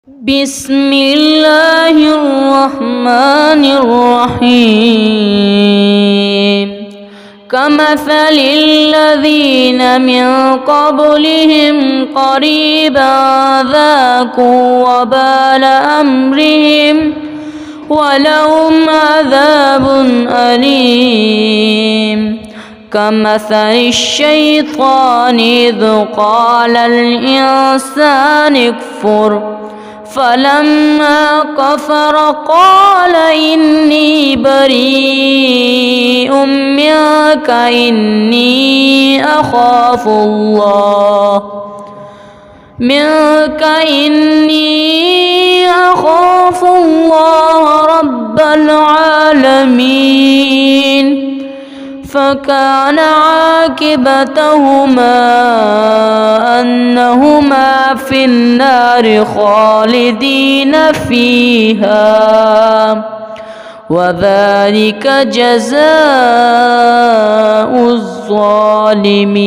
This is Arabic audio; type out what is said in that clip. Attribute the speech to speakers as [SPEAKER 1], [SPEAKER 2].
[SPEAKER 1] بسم الله الرحمن الرحيم كمثل الذين من قبلهم قريبا ذاقوا وبال أمرهم ولهم عذاب أليم كمثل الشيطان إذ قال الإنسان اكفر فلما كفر قال إني بريء منك إني أخاف الله رب العالمين فكان عاقبتهما أنهما في النار خالدين فيها وذلك جزاء الظالمين.